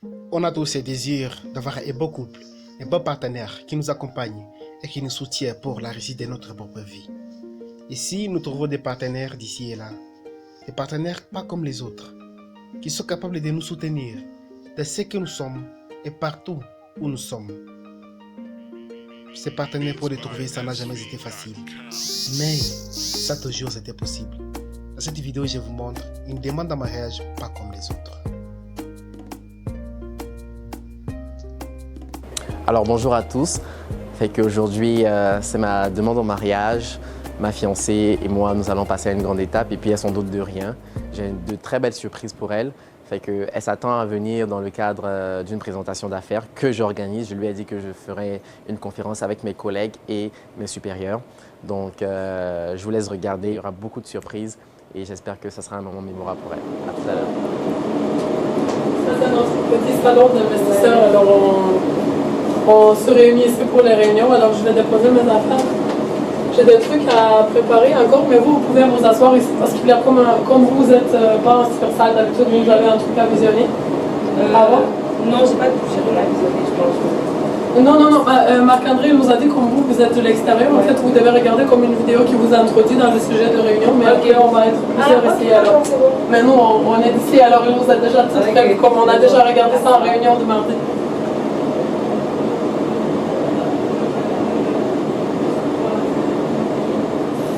On a tous ce désir d'avoir un beau couple, un bon partenaire qui nous accompagne et qui nous soutient pour la réussite de notre propre vie. Ici, nous trouvons des partenaires d'ici et là. Des partenaires pas comme les autres, qui sont capables de nous soutenir de ce que nous sommes et partout où nous sommes. Ces partenaires, pour les trouver, ça n'a jamais été facile. Mais ça a toujours été possible. Dans cette vidéo, je vous montre une demande en mariage pas comme les autres. Alors bonjour à tous. Aujourd'hui, c'est ma demande en mariage. Ma fiancée et moi, nous allons passer à une grande étape et puis elle s'en doute de rien. J'ai de très belles surprises pour elle. Elle s'attend à venir dans le cadre d'une présentation d'affaires que j'organise. Je lui ai dit que je ferai une conférence avec mes collègues et mes supérieurs. Donc, je vous laisse regarder. Il y aura beaucoup de surprises et j'espère que ce sera un moment mémorable pour elle. À tout à l'heure. Ça, c'est notre petit salon d'investisseurs. Alors, on se réunit ici pour les réunions. Alors, je vais déposer mes affaires. J'ai des trucs à préparer encore, mais vous pouvez vous asseoir ici parce qu'il y a comme vous n'êtes pas en succursale d'habitude, vous avez un truc à visionner. Non, j'ai pas touché rien à visionner, je pense. Non. Marc-André nous a dit comme vous êtes de l'extérieur, en fait, vous devez regarder comme une vidéo qui vous introduit dans le sujet de réunion, mais après, on va être plusieurs ici. Alors. Bon. Mais nous, on est d'ici, alors il nous a déjà tout fait, comme on a déjà regardé ça en réunion de mardi.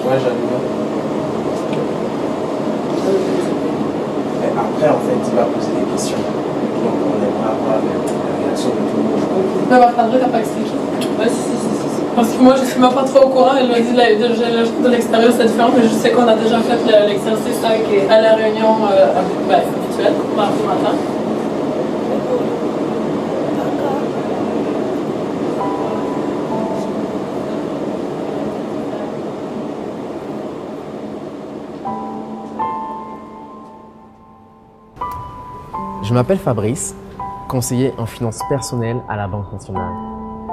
Ouais, j'adore. Après, en fait, il va poser des questions. Donc, on aimerait avoir la réaction de tout le monde. Mais Marc-André, t'as pas expliqué? Si. Parce que moi, je suis même pas trop au courant. Elle m'a dit de l'extérieur, c'est différent, mais je sais qu'on a déjà fait l'exercice à la réunion habituelle, mardi matin. Je m'appelle Fabrice, conseiller en finances personnelles à la Banque nationale.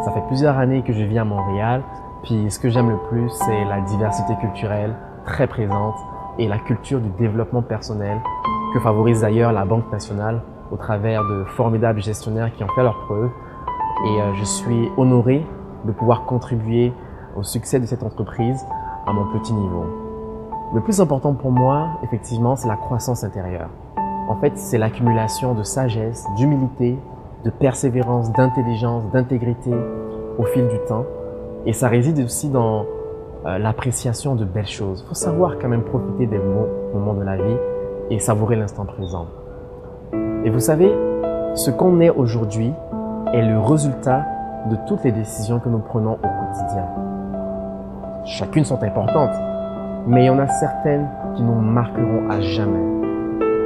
Ça fait plusieurs années que je vis à Montréal, puis ce que j'aime le plus, c'est la diversité culturelle très présente et la culture du développement personnel que favorise d'ailleurs la Banque nationale au travers de formidables gestionnaires qui ont fait leurs preuves. Et je suis honoré de pouvoir contribuer au succès de cette entreprise à mon petit niveau. Le plus important pour moi, effectivement, c'est la croissance intérieure. En fait, c'est l'accumulation de sagesse, d'humilité, de persévérance, d'intelligence, d'intégrité au fil du temps. Et ça réside aussi dans l'appréciation de belles choses. Il faut savoir quand même profiter des bons moments de la vie et savourer l'instant présent. Et vous savez, ce qu'on est aujourd'hui est le résultat de toutes les décisions que nous prenons au quotidien. Chacune sont importantes, mais il y en a certaines qui nous marqueront à jamais.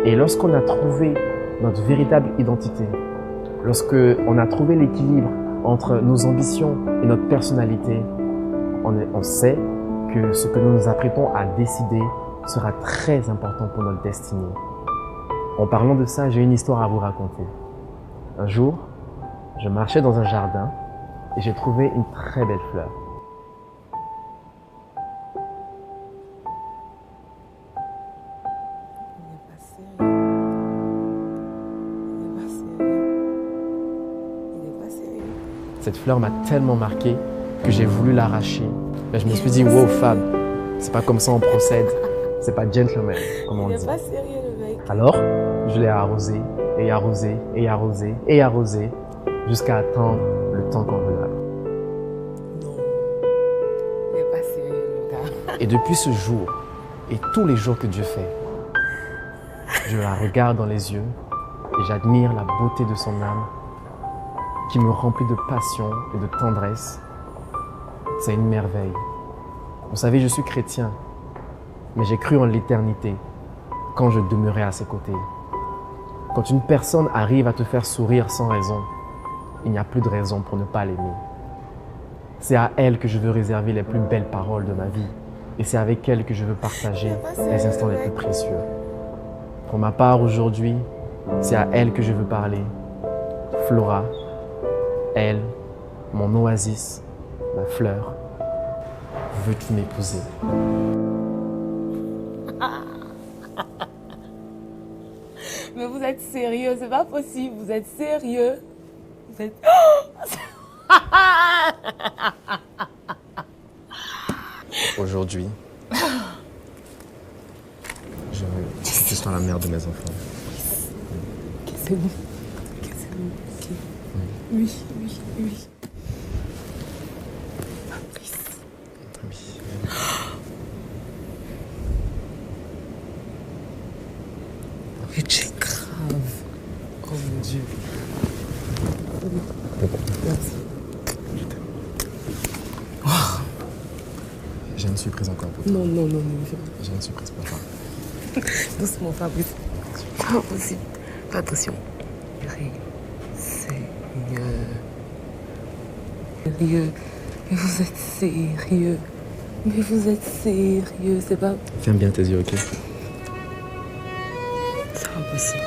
Et lorsqu'on a trouvé notre véritable identité, lorsqu'on a trouvé l'équilibre entre nos ambitions et notre personnalité, on sait que ce que nous nous apprêtons à décider sera très important pour notre destinée. En parlant de ça, j'ai une histoire à vous raconter. Un jour, je marchais dans un jardin et j'ai trouvé une très belle fleur. Cette fleur m'a tellement marqué que j'ai voulu l'arracher. Mais je me suis dit, wow Fab, c'est pas comme ça on procède. C'est pas gentleman, comme on dit. Pas sérieux le mec. Alors, je l'ai arrosé, et arrosé, et arrosé, et arrosé, jusqu'à attendre le temps convenable. Non. Il est pas sérieux le gars. Et depuis ce jour, et tous les jours que Dieu fait, je la regarde dans les yeux et j'admire la beauté de son âme qui me remplit de passion et de tendresse. C'est une merveille. Vous savez, je suis chrétien, mais j'ai cru en l'éternité quand je demeurais à ses côtés. Quand une personne arrive à te faire sourire sans raison, il n'y a plus de raison pour ne pas l'aimer. C'est à elle que je veux réserver les plus belles paroles de ma vie et c'est avec elle que je veux partager les instants les plus précieux. Pour ma part aujourd'hui, c'est à elle que je veux parler. Flora, elle, mon oasis, ma fleur, veux-tu m'épouser? Mais vous êtes sérieux? sérieux, c'est pas possible. Vous êtes sérieux. Vous êtes... Aujourd'hui, je suis dans la mère de mes enfants. C'est bon. C'est bon. Ok. Oui. Fabrice. Oui. C'est grave. Oh mon Dieu. Merci. J'ai une surprise encore pour toi. Non. J'ai une surprise pour toi. Doucement, Fabrice. C'est pas possible. Fais attention. Sérieux. Mais vous êtes sérieux. C'est pas... Ferme bien tes yeux, ok? C'est impossible.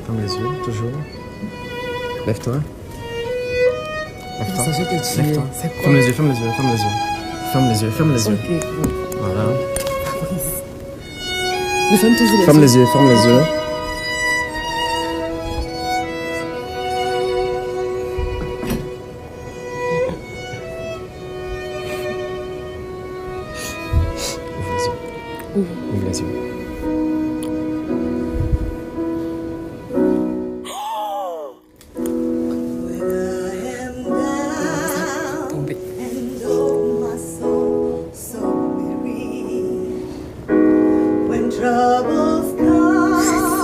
Ferme les yeux, toujours. Lève-toi. Lève-toi. Ça, je te tue. Lève-toi. C'est quoi? Ferme les yeux. Ferme les yeux. Ok, bon. Voilà. Fabrice. Nous sommes toujours Ferme les yeux. Ouvre les yeux. Tombé. When troubles come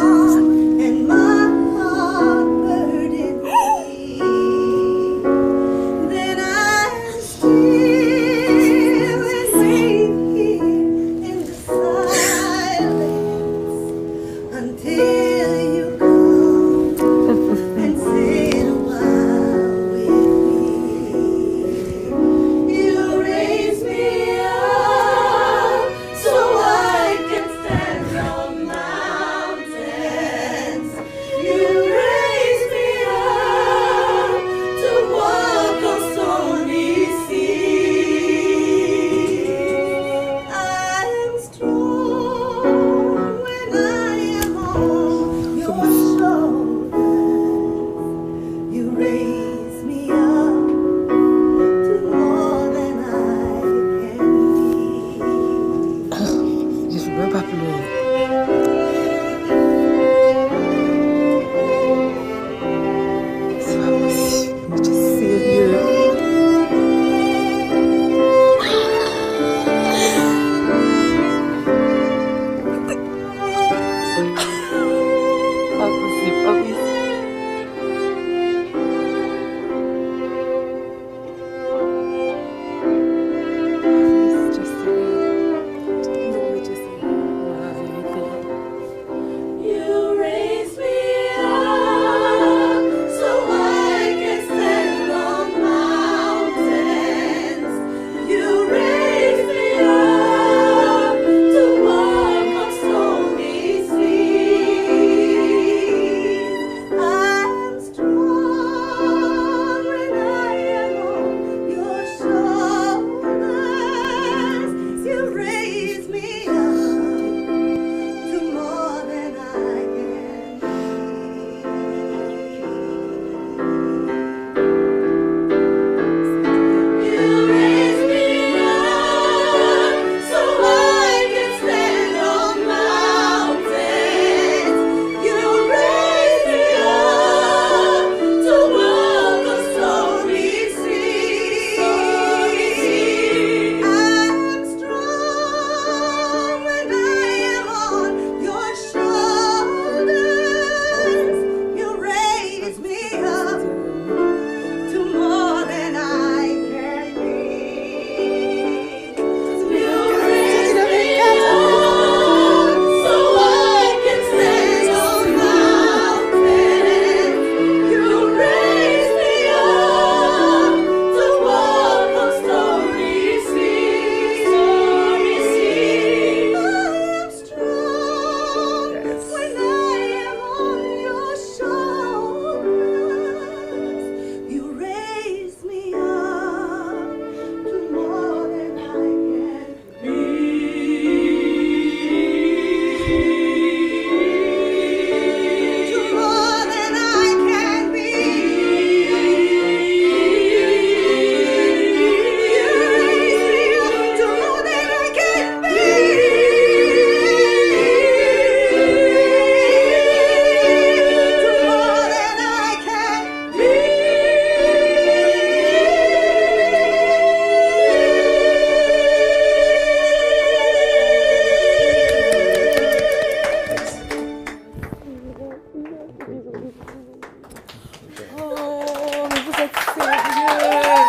Yeah.